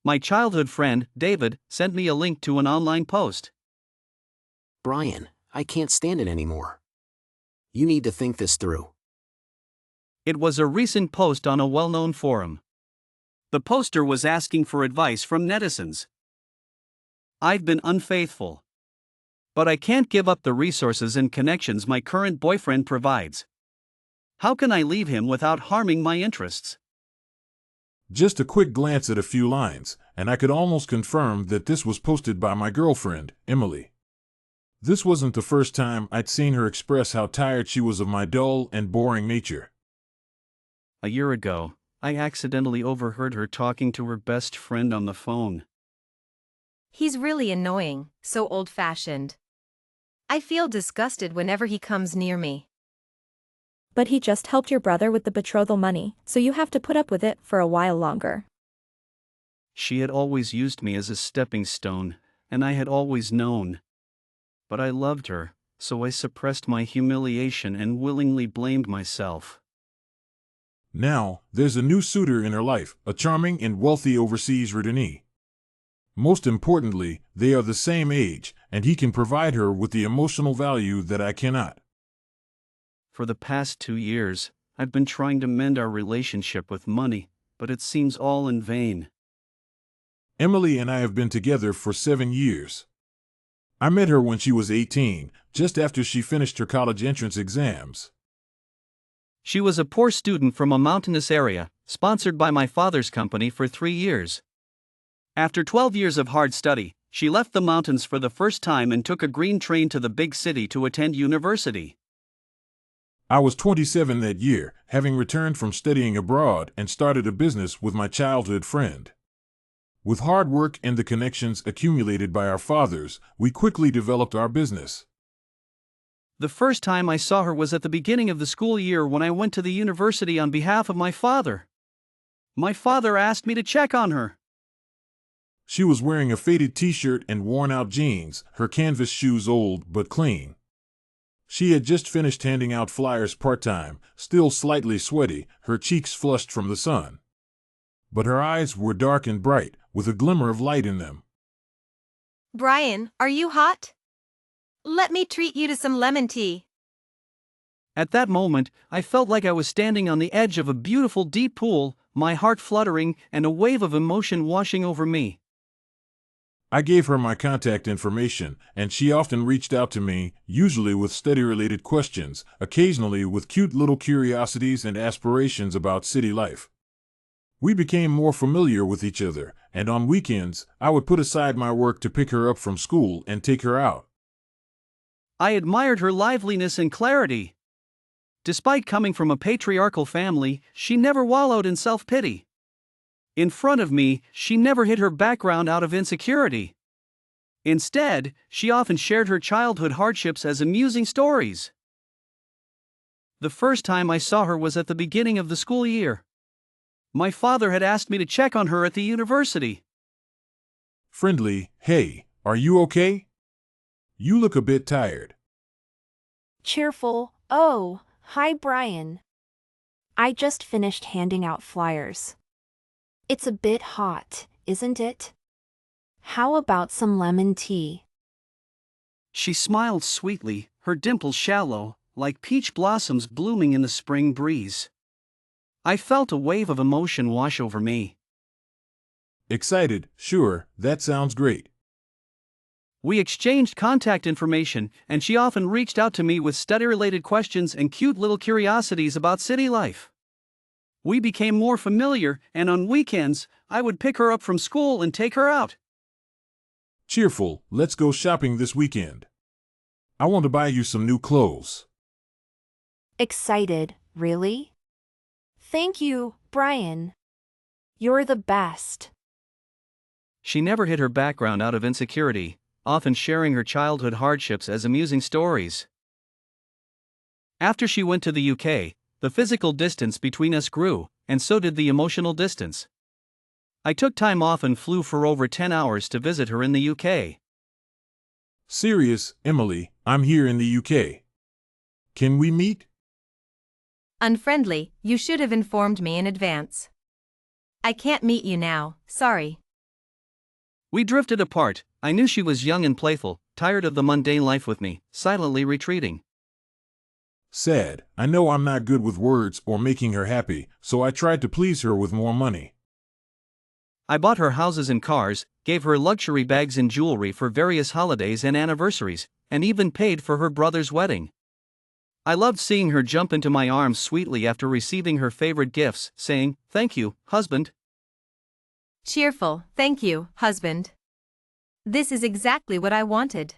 My childhood friend, David, sent me a link to an online post. Brian, I can't stand it anymore. You need to think this through. It was a recent post on a well-known forum. The poster was asking for advice from netizens. I've been unfaithful. But I can't give up the resources and connections my current boyfriend provides. How can I leave him without harming my interests? Just a quick glance at a few lines, and I could almost confirm that this was posted by my girlfriend, Emily. This wasn't the first time I'd seen her express how tired she was of my dull and boring nature. A year ago, I accidentally overheard her talking to her best friend on the phone. He's really annoying, so old-fashioned. I feel disgusted whenever he comes near me. But he just helped your brother with the betrothal money, so you have to put up with it for a while longer. She had always used me as a stepping stone, and I had always known. But I loved her, so I suppressed my humiliation and willingly blamed myself. Now, there's a new suitor in her life, a charming and wealthy overseas returnee. Most importantly, they are the same age, and he can provide her with the emotional value that I cannot. For the past 2 years, I've been trying to mend our relationship with money, but it seems all in vain. Emily and I have been together for 7 years. I met her when she was 18, just after she finished her college entrance exams. She was a poor student from a mountainous area, sponsored by my father's company for 3 years. After 12 years of hard study, she left the mountains for the first time and took a green train to the big city to attend university. I was 27 that year, having returned from studying abroad and started a business with my childhood friend. With hard work and the connections accumulated by our fathers, we quickly developed our business. The first time I saw her was at the beginning of the school year when I went to the university on behalf of my father. My father asked me to check on her. She was wearing a faded t-shirt and worn-out jeans, her canvas shoes old but clean. She had just finished handing out flyers part-time, still slightly sweaty, her cheeks flushed from the sun. But her eyes were dark and bright, with a glimmer of light in them. Brian, are you hot? Let me treat you to some lemon tea. At that moment, I felt like I was standing on the edge of a beautiful deep pool, my heart fluttering and a wave of emotion washing over me. I gave her my contact information, and she often reached out to me, usually with study-related questions, occasionally with cute little curiosities and aspirations about city life. We became more familiar with each other, and on weekends, I would put aside my work to pick her up from school and take her out. I admired her liveliness and clarity. Despite coming from a patriarchal family, she never wallowed in self-pity. In front of me, she never hid her background out of insecurity. Instead, she often shared her childhood hardships as amusing stories. The first time I saw her was at the beginning of the school year. My father had asked me to check on her at the university. Friendly, hey, are you okay? You look a bit tired. Cheerful, oh, hi Brian. I just finished handing out flyers. It's a bit hot, isn't it? How about some lemon tea? She smiled sweetly, her dimples shallow, like peach blossoms blooming in the spring breeze. I felt a wave of emotion wash over me. Excited, sure, that sounds great. We exchanged contact information, and she often reached out to me with study-related questions and cute little curiosities about city life. We became more familiar, and on weekends, I would pick her up from school and take her out. Cheerful, let's go shopping this weekend. I want to buy you some new clothes. Excited, really? Thank you, Brian. You're the best. She never hid her background out of insecurity, often sharing her childhood hardships as amusing stories. After she went to the UK, the physical distance between us grew, and so did the emotional distance. I took time off and flew for over 10 hours to visit her in the UK. Serious, Emily, I'm here in the UK. Can we meet? Unfriendly, you should have informed me in advance. I can't meet you now, sorry. We drifted apart. I knew she was young and playful, tired of the mundane life with me, silently retreating. Sad. I know I'm not good with words or making her happy, so I tried to please her with more money. I bought her houses and cars, gave her luxury bags and jewelry for various holidays and anniversaries, and even paid for her brother's wedding. I loved seeing her jump into my arms sweetly after receiving her favorite gifts, saying, "Thank you, husband." Cheerful, "Thank you, husband. This is exactly what I wanted."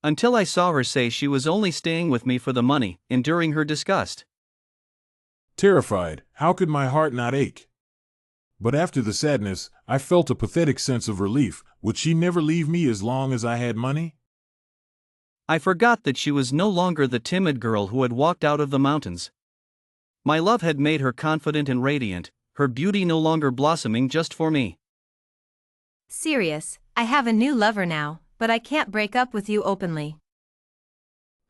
Until I saw her say she was only staying with me for the money, enduring her disgust. Terrified, how could my heart not ache? But after the sadness, I felt a pathetic sense of relief. Would she never leave me as long as I had money? I forgot that she was no longer the timid girl who had walked out of the mountains. My love had made her confident and radiant, her beauty no longer blossoming just for me. Serious, I have a new lover now, but I can't break up with you openly.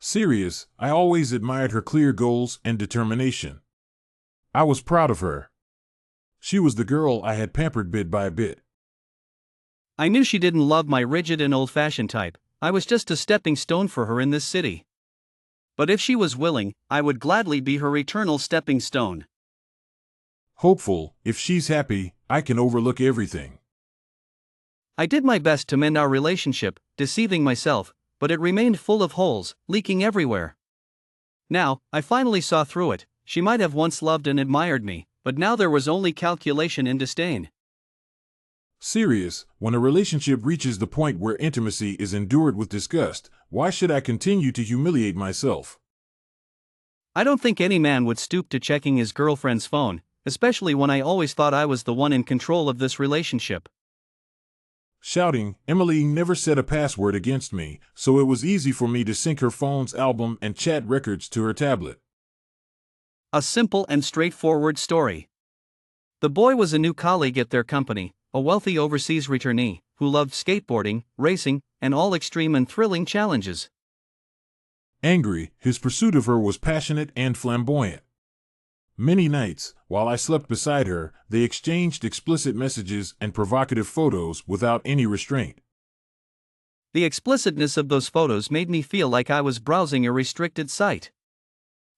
Serious, I always admired her clear goals and determination. I was proud of her. She was the girl I had pampered bit by bit. I knew she didn't love my rigid and old-fashioned type. I was just a stepping stone for her in this city. But if she was willing, I would gladly be her eternal stepping stone. Hopeful, if she's happy, I can overlook everything. I did my best to mend our relationship, deceiving myself, but it remained full of holes, leaking everywhere. Now, I finally saw through it. She might have once loved and admired me, but now there was only calculation and disdain. Serious, when a relationship reaches the point where intimacy is endured with disgust, why should I continue to humiliate myself? I don't think any man would stoop to checking his girlfriend's phone, especially when I always thought I was the one in control of this relationship. Shouting, Emily never set a password against me, so it was easy for me to sync her phone's album and chat records to her tablet. A simple and straightforward story. The boy was a new colleague at their company, a wealthy overseas returnee, who loved skateboarding, racing, and all extreme and thrilling challenges. Angry, his pursuit of her was passionate and flamboyant. Many nights, while I slept beside her, they exchanged explicit messages and provocative photos without any restraint. The explicitness of those photos made me feel like I was browsing a restricted site.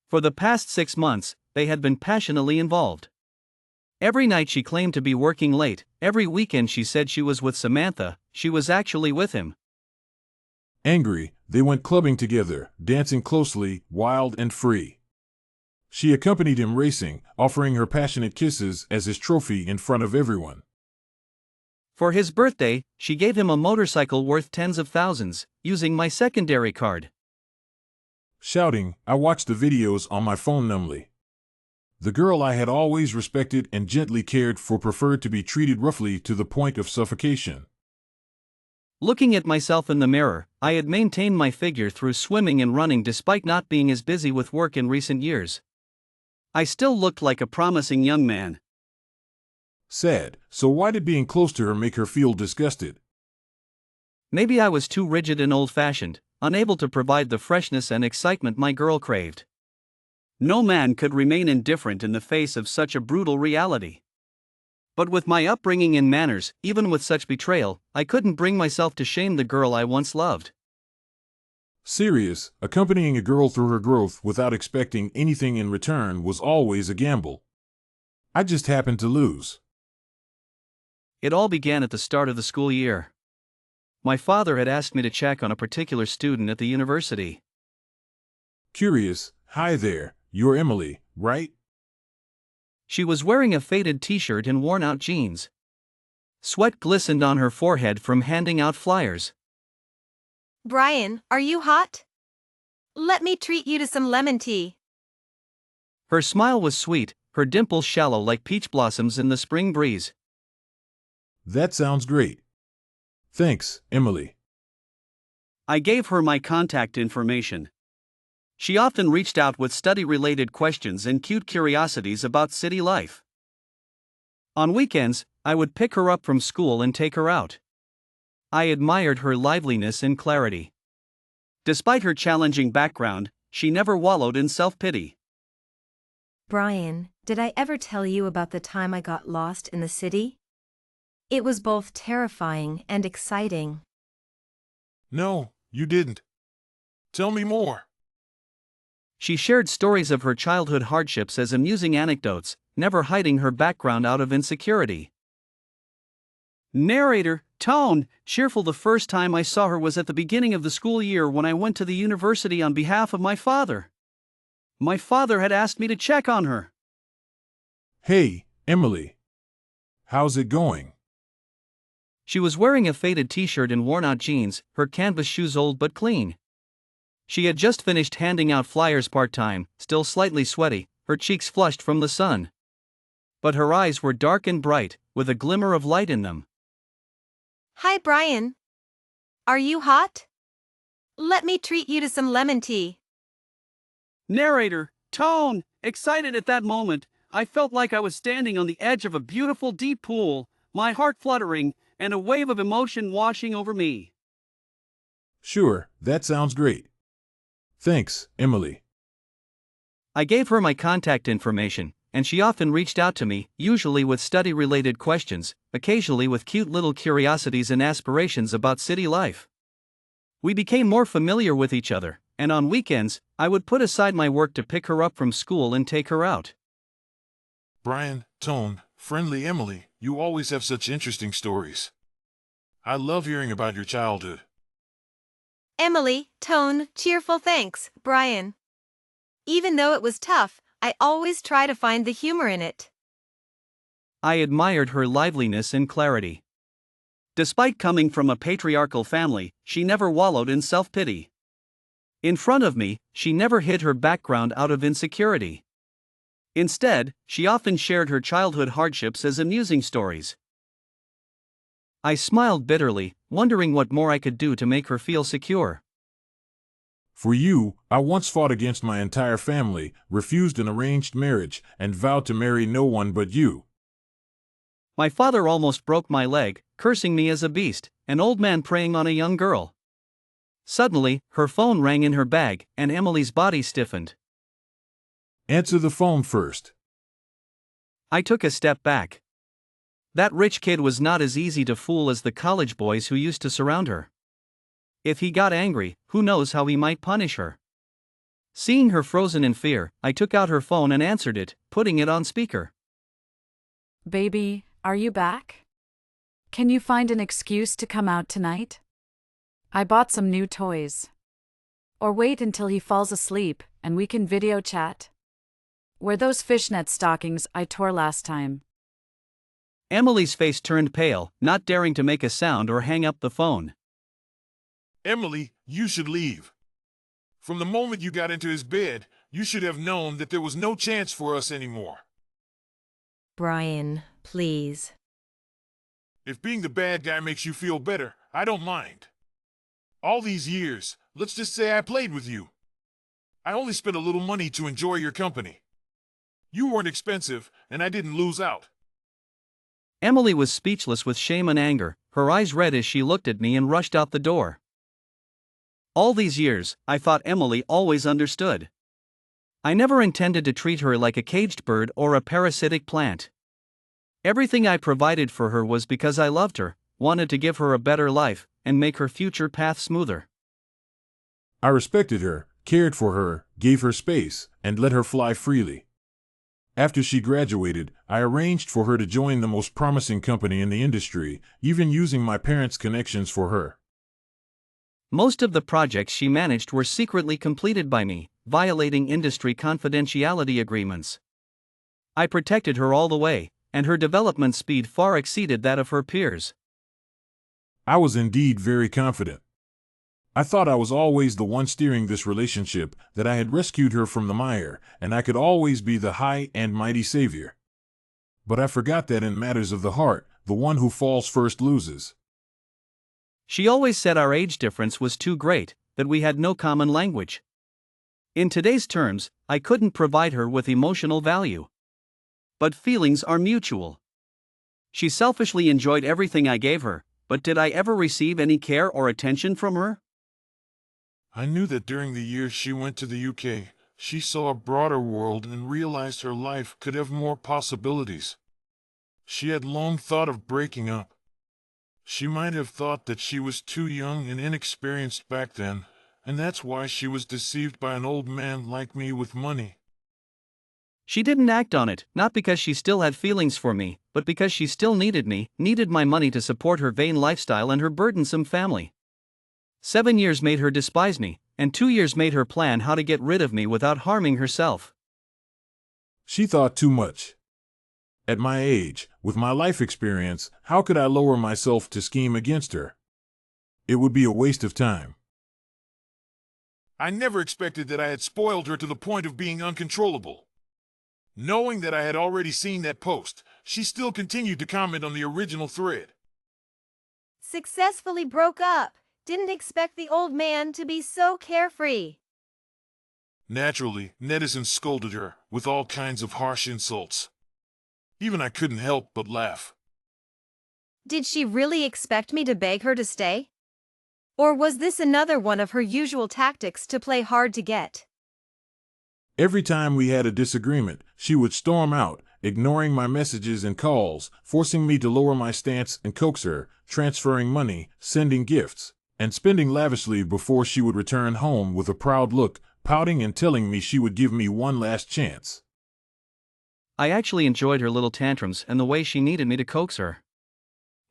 For the past 6 months, they had been passionately involved. Every night she claimed to be working late, every weekend she said she was with Samantha, she was actually with him. Angry, they went clubbing together, dancing closely, wild and free. She accompanied him racing, offering her passionate kisses as his trophy in front of everyone. For his birthday, she gave him a motorcycle worth tens of thousands, using my secondary card. Shouting, I watched the videos on my phone numbly. The girl I had always respected and gently cared for preferred to be treated roughly to the point of suffocation. Looking at myself in the mirror, I had maintained my figure through swimming and running despite not being as busy with work in recent years. I still looked like a promising young man. Sad, so why did being close to her make her feel disgusted? Maybe I was too rigid and old-fashioned, unable to provide the freshness and excitement my girl craved. No man could remain indifferent in the face of such a brutal reality. But with my upbringing and manners, even with such betrayal, I couldn't bring myself to shame the girl I once loved. Serious, accompanying a girl through her growth without expecting anything in return was always a gamble. I just happened to lose. It all began at the start of the school year. My father had asked me to check on a particular student at the university. Curious, hi there, you're Emily, right? She was wearing a faded t-shirt and worn-out jeans. Sweat glistened on her forehead from handing out flyers. "Brian, are you hot? Let me treat you to some lemon tea." Her smile was sweet, her dimples shallow like peach blossoms in the spring breeze. That sounds great. Thanks, Emily. I gave her my contact information. She often reached out with study-related questions and cute curiosities about city life. On weekends, I would pick her up from school and take her out. I admired her liveliness and clarity. Despite her challenging background, she never wallowed in self-pity. "Brian, did I ever tell you about the time I got lost in the city? It was both terrifying and exciting. No, you didn't. Tell me more. She shared stories of her childhood hardships as amusing anecdotes, never hiding her background out of insecurity. Narrator, tone, cheerful. The first time I saw her was at the beginning of the school year when I went to the university on behalf of my father. My father had asked me to check on her. Hey, Emily. How's it going? She was wearing a faded t-shirt and worn-out jeans, her canvas shoes old but clean. She had just finished handing out flyers part-time, still slightly sweaty, her cheeks flushed from the sun. But her eyes were dark and bright, with a glimmer of light in them. Hi, Brian. Are you hot? Let me treat you to some lemon tea. Narrator, tone, excited at that moment, I felt like I was standing on the edge of a beautiful deep pool, my heart fluttering, and a wave of emotion washing over me. Sure, that sounds great. Thanks, Emily. I gave her my contact information, and she often reached out to me, usually with study-related questions, occasionally with cute little curiosities and aspirations about city life. We became more familiar with each other, and on weekends, I would put aside my work to pick her up from school and take her out. Brian, Tone, friendly Emily, you always have such interesting stories. I love hearing about your childhood. Emily, tone, cheerful. Thanks, Brian. Even though it was tough, I always try to find the humor in it. I admired her liveliness and clarity. Despite coming from a patriarchal family, she never wallowed in self-pity. In front of me, she never hid her background out of insecurity. Instead, she often shared her childhood hardships as amusing stories. I smiled bitterly, wondering what more I could do to make her feel secure. For you, I once fought against my entire family, refused an arranged marriage, and vowed to marry no one but you. My father almost broke my leg, cursing me as a beast, an old man preying on a young girl. Suddenly, her phone rang in her bag, and Emily's body stiffened. Answer the phone first. I took a step back. That rich kid was not as easy to fool as the college boys who used to surround her. If he got angry, who knows how he might punish her. Seeing her frozen in fear, I took out her phone and answered it, putting it on speaker. Baby, are you back? Can you find an excuse to come out tonight? I bought some new toys. Or wait until he falls asleep, and we can video chat. Wear those fishnet stockings I tore last time. Emily's face turned pale, not daring to make a sound or hang up the phone. Emily, you should leave. From the moment you got into his bed, you should have known that there was no chance for us anymore. Brian, please. If being the bad guy makes you feel better, I don't mind. All these years, let's just say I played with you. I only spent a little money to enjoy your company. You weren't expensive, and I didn't lose out. Emily was speechless with shame and anger, her eyes red as she looked at me and rushed out the door. All these years, I thought Emily always understood. I never intended to treat her like a caged bird or a parasitic plant. Everything I provided for her was because I loved her, wanted to give her a better life, and make her future path smoother. I respected her, cared for her, gave her space, and let her fly freely. After she graduated, I arranged for her to join the most promising company in the industry, even using my parents' connections for her. Most of the projects she managed were secretly completed by me, violating industry confidentiality agreements. I protected her all the way, and her development speed far exceeded that of her peers. I was indeed very confident. I thought I was always the one steering this relationship, that I had rescued her from the mire, and I could always be the high and mighty savior. But I forgot that in matters of the heart, the one who falls first loses. She always said our age difference was too great, that we had no common language. In today's terms, I couldn't provide her with emotional value. But feelings are mutual. She selfishly enjoyed everything I gave her, but did I ever receive any care or attention from her? I knew that during the years she went to the UK, she saw a broader world and realized her life could have more possibilities. She had long thought of breaking up, She might have thought that she was too young and inexperienced back then, and that's why she was deceived by an old man like me with money. She didn't act on it, not because she still had feelings for me, but because she still needed me, needed my money to support her vain lifestyle and her burdensome family. 7 years made her despise me, and 2 years made her plan how to get rid of me without harming herself. She thought too much. At my age, with my life experience, how could I lower myself to scheme against her? It would be a waste of time. I never expected that I had spoiled her to the point of being uncontrollable. Knowing that I had already seen that post, she still continued to comment on the original thread. Successfully broke up. Didn't expect the old man to be so carefree. Naturally, netizens scolded her with all kinds of harsh insults. Even I couldn't help but laugh. Did she really expect me to beg her to stay? Or was this another one of her usual tactics to play hard to get? Every time we had a disagreement, she would storm out, ignoring my messages and calls, forcing me to lower my stance and coax her, transferring money, sending gifts, and spending lavishly before she would return home with a proud look, pouting and telling me she would give me one last chance. I actually enjoyed her little tantrums and the way she needed me to coax her.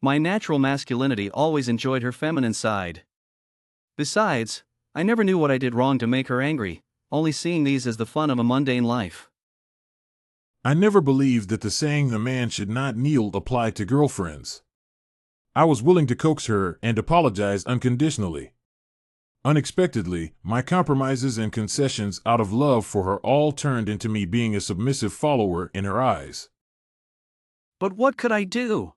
My natural masculinity always enjoyed her feminine side. Besides, I never knew what I did wrong to make her angry, only seeing these as the fun of a mundane life. I never believed that the saying "the man should not kneel" applied to girlfriends. I was willing to coax her and apologize unconditionally. Unexpectedly, my compromises and concessions out of love for her all turned into me being a submissive follower in her eyes. But what could I do?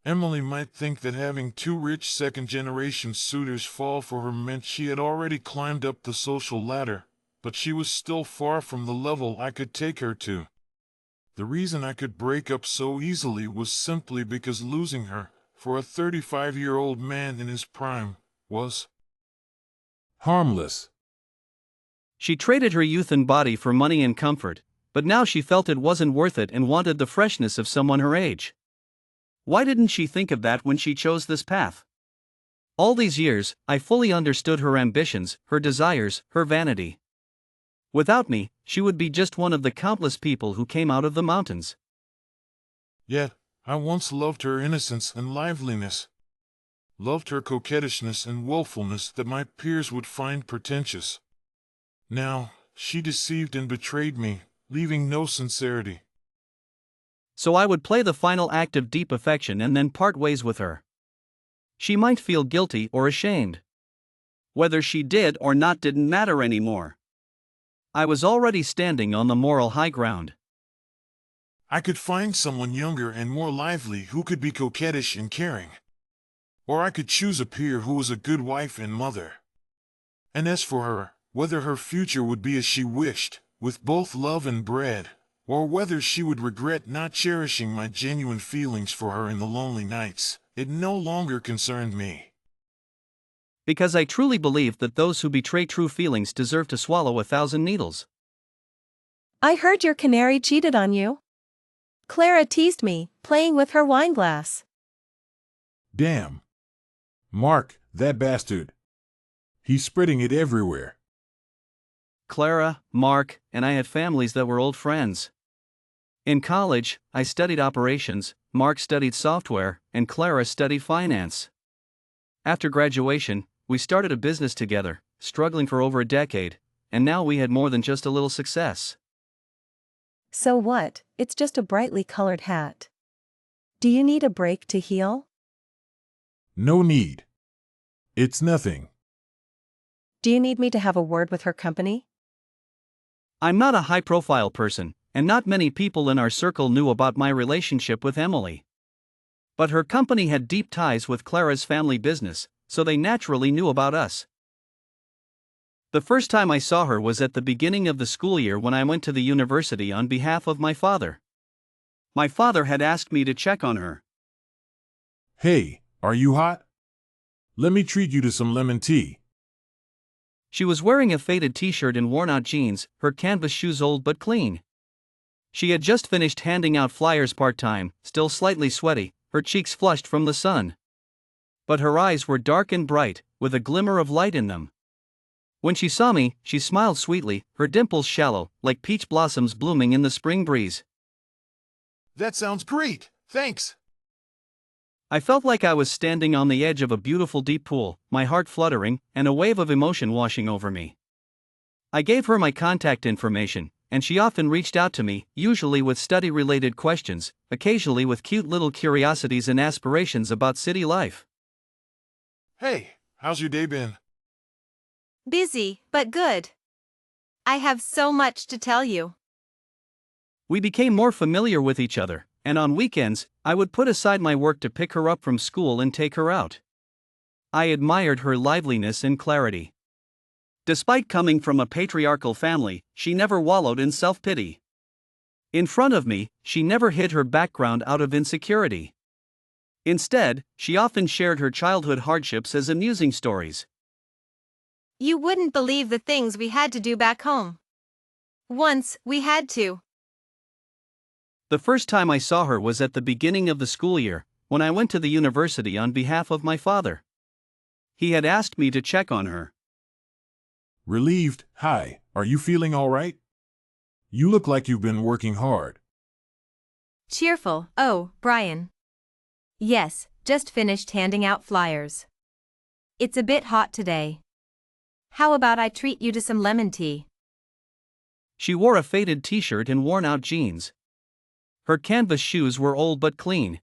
Emily might think that having 2 rich second-generation suitors fall for her meant she had already climbed up the social ladder, but she was still far from the level I could take her to. The reason I could break up so easily was simply because losing her, for a 35-year-old man in his prime, was harmless. She traded her youth and body for money and comfort, but now she felt it wasn't worth it and wanted the freshness of someone her age. Why didn't she think of that when she chose this path? All these years, I fully understood her ambitions, her desires, her vanity. Without me, she would be just one of the countless people who came out of the mountains. Yet, I once loved her innocence and liveliness. Loved her coquettishness and willfulness that my peers would find pretentious. Now, she deceived and betrayed me, leaving no sincerity. So I would play the final act of deep affection and then part ways with her. She might feel guilty or ashamed. Whether she did or not didn't matter anymore. I was already standing on the moral high ground. I could find someone younger and more lively who could be coquettish and caring. Or I could choose a peer who was a good wife and mother. And as for her, whether her future would be as she wished, with both love and bread, or whether she would regret not cherishing my genuine feelings for her in the lonely nights, it no longer concerned me. Because I truly believed that those who betray true feelings deserve to swallow 1,000 needles. I heard your canary cheated on you. Clara teased me, playing with her wine glass. Damn. Mark, that bastard. He's spreading it everywhere. Clara, Mark, and I had families that were old friends. In college, I studied operations, Mark studied software, and Clara studied finance. After graduation, we started a business together, struggling for over a decade, and now we had more than just a little success. So what? It's just a brightly colored hat. Do you need a break to heal? No need. It's nothing. Do you need me to have a word with her company? I'm not a high-profile person, and not many people in our circle knew about my relationship with Emily. But her company had deep ties with Clara's family business, so they naturally knew about us. The first time I saw her was at the beginning of the school year when I went to the university on behalf of my father. My father had asked me to check on her. Hey, are you hot? Let me treat you to some lemon tea. She was wearing a faded t-shirt and worn-out jeans, her canvas shoes old but clean. She had just finished handing out flyers part-time, still slightly sweaty, her cheeks flushed from the sun. But her eyes were dark and bright, with a glimmer of light in them. When she saw me, she smiled sweetly, her dimples shallow, like peach blossoms blooming in the spring breeze. That sounds great, thanks. I felt like I was standing on the edge of a beautiful deep pool, my heart fluttering, and a wave of emotion washing over me. I gave her my contact information, and she often reached out to me, usually with study-related questions, occasionally with cute little curiosities and aspirations about city life. Hey, how's your day been? Busy, but good. I have so much to tell you. We became more familiar with each other, and on weekends, I would put aside my work to pick her up from school and take her out. I admired her liveliness and clarity. Despite coming from a patriarchal family, she never wallowed in self-pity. In front of me, she never hid her background out of insecurity. Instead, she often shared her childhood hardships as amusing stories. You wouldn't believe the things we had to do back home. Once, we had to. The first time I saw her was at the beginning of the school year, when I went to the university on behalf of my father. He had asked me to check on her. Relieved. Hi, are you feeling all right? You look like you've been working hard. Cheerful. Oh, Brian. Yes, just finished handing out flyers. It's a bit hot today. How about I treat you to some lemon tea? She wore a faded t-shirt and worn-out jeans. Her canvas shoes were old but clean.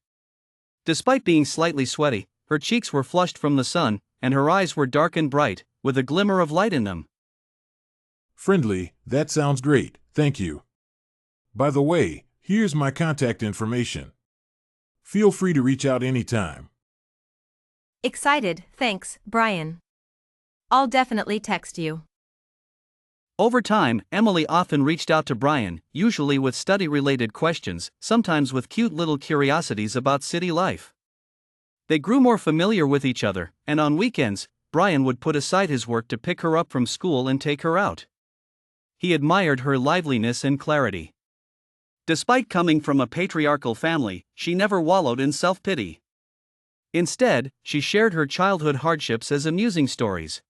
Despite being slightly sweaty, her cheeks were flushed from the sun, and her eyes were dark and bright, with a glimmer of light in them. Friendly, that sounds great, thank you. By the way, here's my contact information. Feel free to reach out anytime. Excited, thanks, Brian. I'll definitely text you. Over time, Emily often reached out to Brian, usually with study-related questions, sometimes with cute little curiosities about city life. They grew more familiar with each other, and on weekends, Brian would put aside his work to pick her up from school and take her out. He admired her liveliness and clarity. Despite coming from a patriarchal family, she never wallowed in self-pity. Instead, she shared her childhood hardships as amusing stories.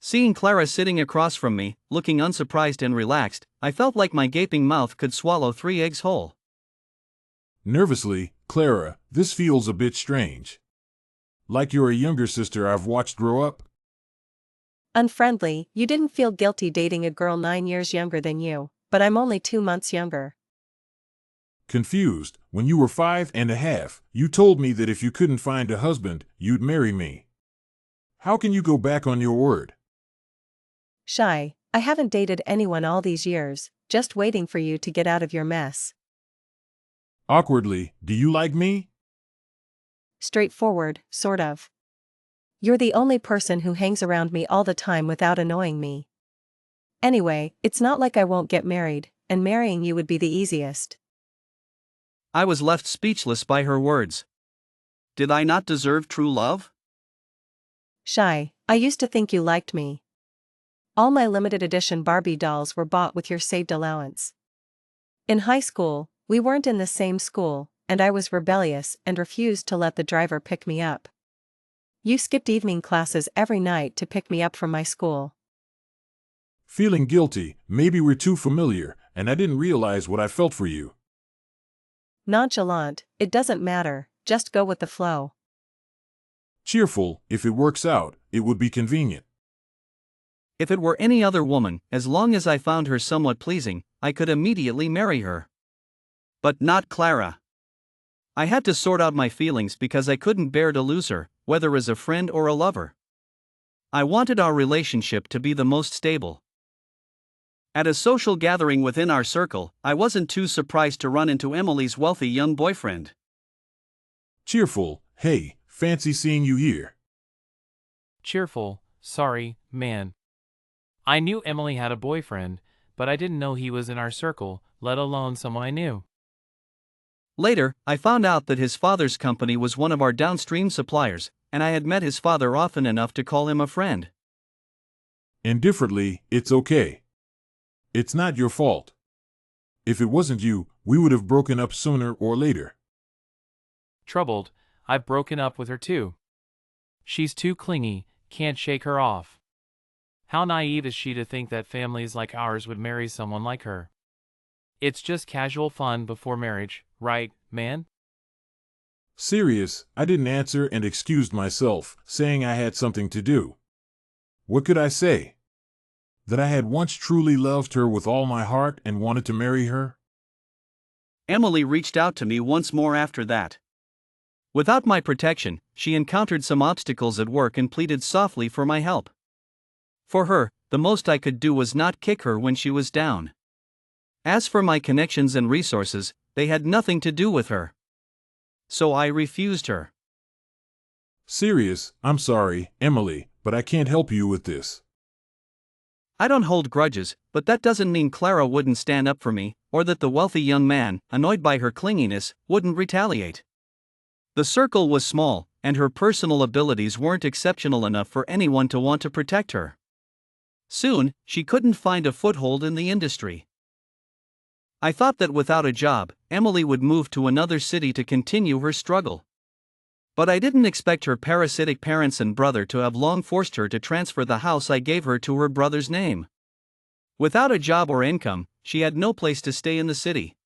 Seeing Clara sitting across from me, looking unsurprised and relaxed, I felt like my gaping mouth could swallow 3 eggs whole. Nervously, Clara, this feels a bit strange. Like you're a younger sister I've watched grow up? Unfriendly, you didn't feel guilty dating a girl 9 years younger than you, but I'm only 2 months younger. Confused, when you were 5.5, you told me that if you couldn't find a husband, you'd marry me. How can you go back on your word? Shy, I haven't dated anyone all these years, just waiting for you to get out of your mess. Awkwardly, do you like me? Straightforward, sort of. You're the only person who hangs around me all the time without annoying me. Anyway, it's not like I won't get married, and marrying you would be the easiest. I was left speechless by her words. Did I not deserve true love? Shy, I used to think you liked me. All my limited edition Barbie dolls were bought with your saved allowance. In high school, we weren't in the same school, and I was rebellious and refused to let the driver pick me up. You skipped evening classes every night to pick me up from my school. Feeling guilty, maybe we're too familiar, and I didn't realize what I felt for you. Nonchalant, it doesn't matter, just go with the flow. Cheerful, if it works out, it would be convenient. If it were any other woman, as long as I found her somewhat pleasing, I could immediately marry her. But not Clara. I had to sort out my feelings because I couldn't bear to lose her, whether as a friend or a lover. I wanted our relationship to be the most stable. At a social gathering within our circle, I wasn't too surprised to run into Emily's wealthy young boyfriend. Cheerful, hey, fancy seeing you here. Cheerful, sorry, man. I knew Emily had a boyfriend, but I didn't know he was in our circle, let alone someone I knew. Later, I found out that his father's company was one of our downstream suppliers, and I had met his father often enough to call him a friend. Indifferently, it's okay. It's not your fault. If it wasn't you, we would have broken up sooner or later. Troubled, I've broken up with her too. She's too clingy, can't shake her off. How naive is she to think that families like ours would marry someone like her? It's just casual fun before marriage, right, man? Serious, I didn't answer and excused myself, saying I had something to do. What could I say? That I had once truly loved her with all my heart and wanted to marry her? Emily reached out to me once more after that. Without my protection, she encountered some obstacles at work and pleaded softly for my help. For her, the most I could do was not kick her when she was down. As for my connections and resources, they had nothing to do with her. So I refused her. Serious, I'm sorry, Emily, but I can't help you with this. I don't hold grudges, but that doesn't mean Clara wouldn't stand up for me, or that the wealthy young man, annoyed by her clinginess, wouldn't retaliate. The circle was small, and her personal abilities weren't exceptional enough for anyone to want to protect her. Soon, she couldn't find a foothold in the industry. I thought that without a job, Emily would move to another city to continue her struggle. But I didn't expect her parasitic parents and brother to have long forced her to transfer the house I gave her to her brother's name. Without a job or income, she had no place to stay in the city.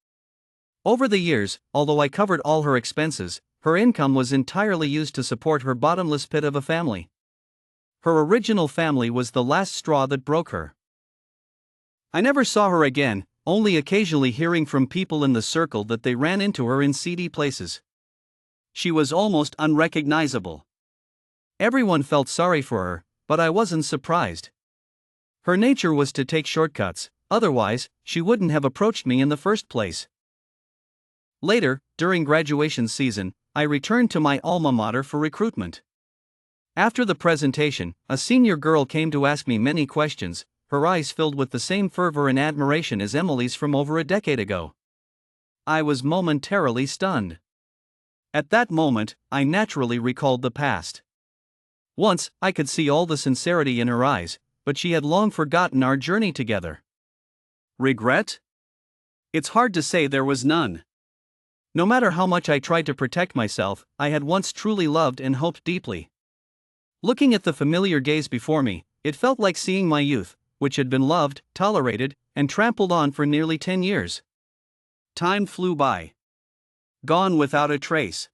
Over the years, although I covered all her expenses, her income was entirely used to support her bottomless pit of a family. Her original family was the last straw that broke her. I never saw her again, only occasionally hearing from people in the circle that they ran into her in seedy places. She was almost unrecognizable. Everyone felt sorry for her, but I wasn't surprised. Her nature was to take shortcuts, otherwise, she wouldn't have approached me in the first place. Later, during graduation season, I returned to my alma mater for recruitment. After the presentation, a senior girl came to ask me many questions, her eyes filled with the same fervor and admiration as Emily's from over a decade ago. I was momentarily stunned. At that moment, I naturally recalled the past. Once, I could see all the sincerity in her eyes, but she had long forgotten our journey together. Regret? It's hard to say there was none. No matter how much I tried to protect myself, I had once truly loved and hoped deeply. Looking at the familiar gaze before me, it felt like seeing my youth, which had been loved, tolerated, and trampled on for nearly 10 years. Time flew by. Gone without a trace.